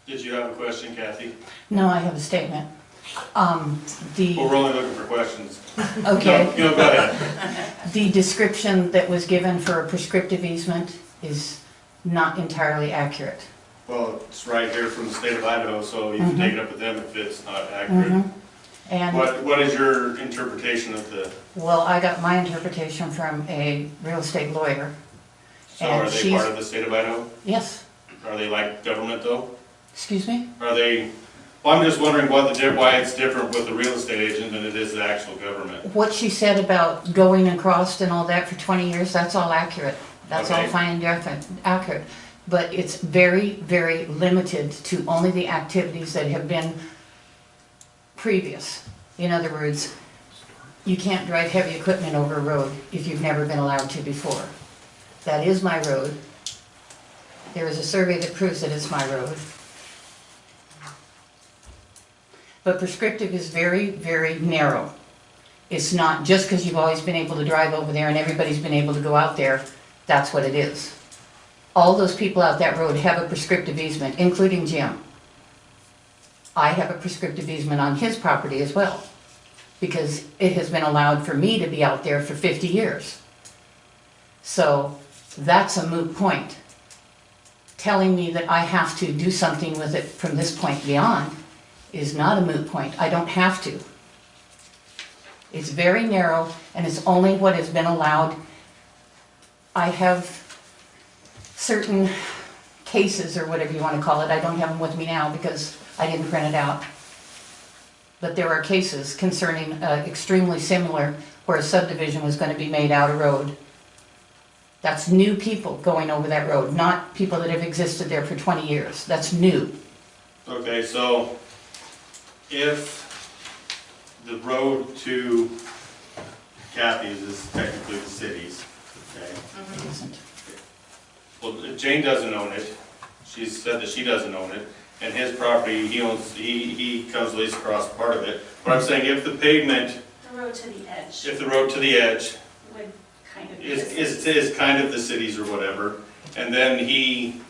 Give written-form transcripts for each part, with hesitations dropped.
Did you have a question, Kathy? No, I have a statement. Well, we're only looking for questions. Okay, No, go ahead. the description that was given for a prescriptive easement is not entirely accurate. Well, it's right here from the state of Idaho, so you can take it up with them if it's not accurate. Mhm. And, What is your interpretation of the, well, I got my interpretation from a real estate lawyer. so And are they she's- part of the state of Idaho? Yes, Are they like government though? excuse me? Are they, well, I'm just wondering why it's different with the real estate agent than it is the actual government. What she said about going across and all that for 20 years, that's all accurate. That's all Okay. fine and accurate. But it's very, very limited to only the activities that have been previous. In other words, you can't drive heavy equipment over a road if you've never been allowed to before. That is my road. There is a survey that proves that it's my road. But prescriptive is very, very narrow. It's not just because you've always been able to drive over there and everybody's been able to go out there, that's what it is. All those people out that road have a prescriptive easement, including Jim. I have a prescriptive easement on his property as well, because it has been allowed for me to be out there for 50 years. So that's a moot point. Telling me that I have to do something with it from this point beyond is not a moot point. I don't have to. It's very narrow and it's only what has been allowed. I have certain cases or whatever you want to call it. I don't have them with me now because I didn't print it out. But there are cases concerning extremely similar where a subdivision was going to be made out of road. That's new people going over that road, not people that have existed there for 20 years. That's new. Okay, so if the road to Kathy's is technically the city's, okay? It isn't. Well, Jane doesn't own it. She said that she doesn't own it. And his property, he owns, he comes at least across part of it. But I'm saying if the pavement, The road to the edge if the road to the edge would kind of be is kind of the city's or whatever, and then he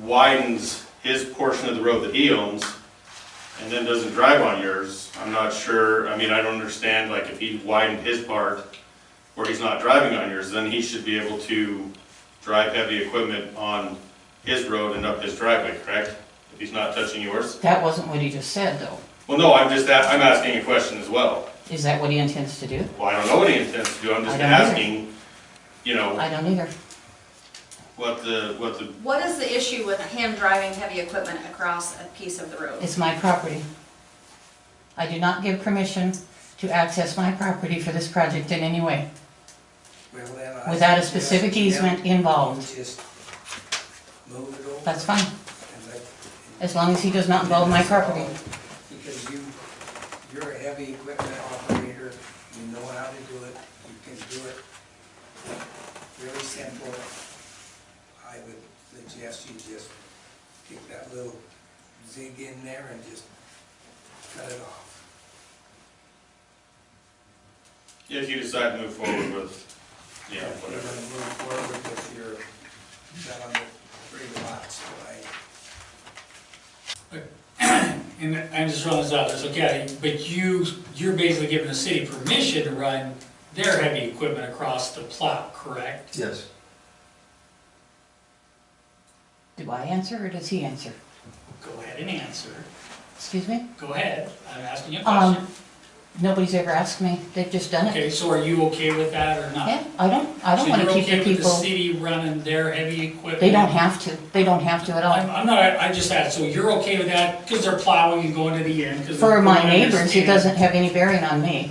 widens his portion of the road that he owns, and then doesn't drive on yours, I'm not sure, I mean, I don't understand, like, if he widened his part where he's not driving on yours, then he should be able to drive heavy equipment on his road and up his driveway, correct? If he's not touching yours? That wasn't what he just said, though. Well, no, I'm asking a question as well. Is that what he intends to do? Well, I don't know what he intends to do, I'm just I don't either. asking, you know, I don't either. what the, What is the issue with him driving heavy equipment across a piece of the road? It's my property. I do not give permission to access my property for this project in any way, Well, then I without a suggest specific you easement involved. Just move it over. That's fine, and let- as long as he does not involve my property. Because you're a heavy equipment operator, you know how to do it, you can do it really simple. I would suggest you just get that little zig in there and just cut it off. if you decide to move forward with, yeah, If you're whatever. gonna move forward with your, selling the 3 lots, right? And I'm just throwing this out there, so Kathy, but you're basically giving the city permission to run their heavy equipment across the plow, correct? Yes. Do I answer or does he answer? Go ahead and answer. Excuse me? Go ahead, I'm asking you a question. Nobody's ever asked me, they've just done it. Okay, so are you okay with that or not? Yeah, I don't wanna keep the So you're okay with the people, city running their heavy equipment? they don't have to at all. I'm not, I just asked, so you're okay with that, because they're plowing and going to the end? 'Cause For from my what I neighbors, it understand- doesn't have any bearing on me.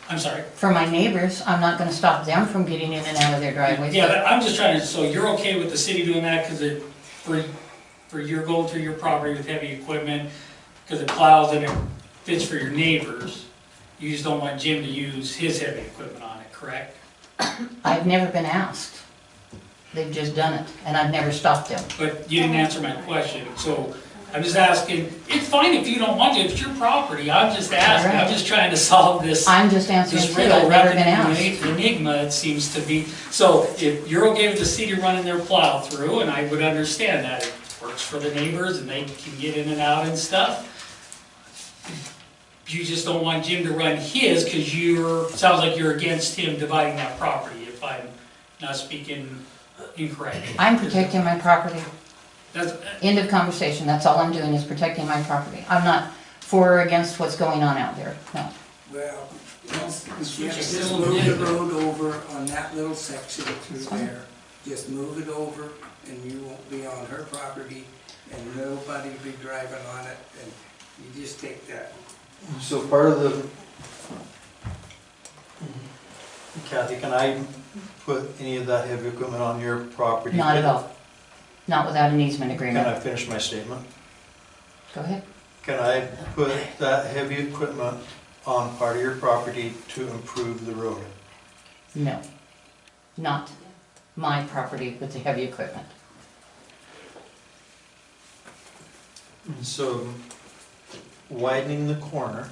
I'm sorry? For my neighbors, I'm not gonna stop them from getting in and out of their driveways. Yeah, but I'm just trying to, so you're okay with the city doing that, because it, for your going through your property with heavy equipment, because it plows and it fits for your neighbors, you just don't want Jim to use his heavy equipment on it, correct? I've never been asked. They've just done it, and I've never stopped them. But you didn't answer my question, so I'm just asking, it's fine if you don't want to, it's your property, I'm just asking, I'm just trying to solve this. I'm just answering This too, riddle I've never wrapped been in asked. an enigma, it seems to be. So if you're okay with the city running their plow through, and I would understand that, works for the neighbors and they can get in and out and stuff. You just don't want Jim to run his, cause sounds like you're against him dividing that property, if I'm not speaking incorrectly. I'm protecting my property. That's, End of conversation. That's all I'm doing is protecting my property. I'm not for or against what's going on out there, no. Well, just Still move the did. road over on that little section through That's fine. there. Just move it over and you won't be on her property and nobody will be driving on it and you just take that. So part of the, Kathy, can I put any of that heavy equipment on your property? Not at all. Not without an easement Can agreement. I finish my statement? Go ahead. Can I put that heavy equipment on part of your property to improve the road? No. Not my property with the heavy equipment. So widening the corner,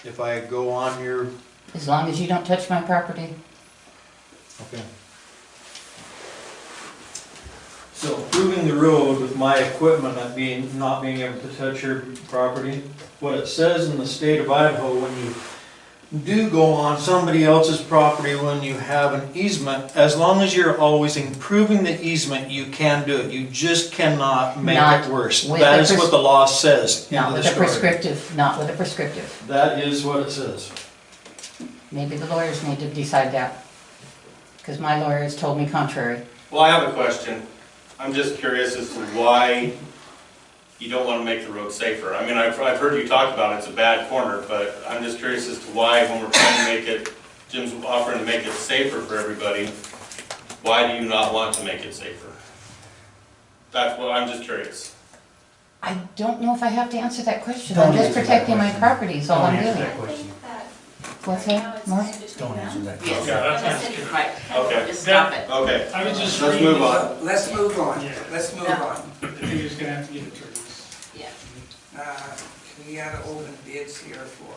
if I go on your, As long as you don't touch my property. okay. So improving the road with my equipment not being able to touch your property, what it says in the state of Idaho, when you do go on somebody else's property, when you have an easement, as long as you're always improving the easement, you can do it. You just cannot make Not it worse. with That the is what the law says. Not End of with the a story. prescriptive, not with a prescriptive. That is what it says. Maybe the lawyers need to decide that. Because my lawyer has told me contrary. Well, I have a question. I'm just curious as to why you don't want to make the road safer. I mean, I've heard you talk about it's a bad corner, but I'm just curious as to why, when we're trying to make it, Jim's offering to make it safer for everybody, why do you not want to make it safer? That's what, I'm just curious. I don't know if I have to answer that question. Don't I'm just answer that protecting my question. property, is all I'm Don't answer doing. that question. What's that, Mark? Don't answer that. yeah, that's good. Right, Okay. just stop it. Okay, I was just let's reading. move on. Let's move on, Yeah. let's move Yeah. on. I think you're just gonna have to get it through. Yeah. We gotta open bids here for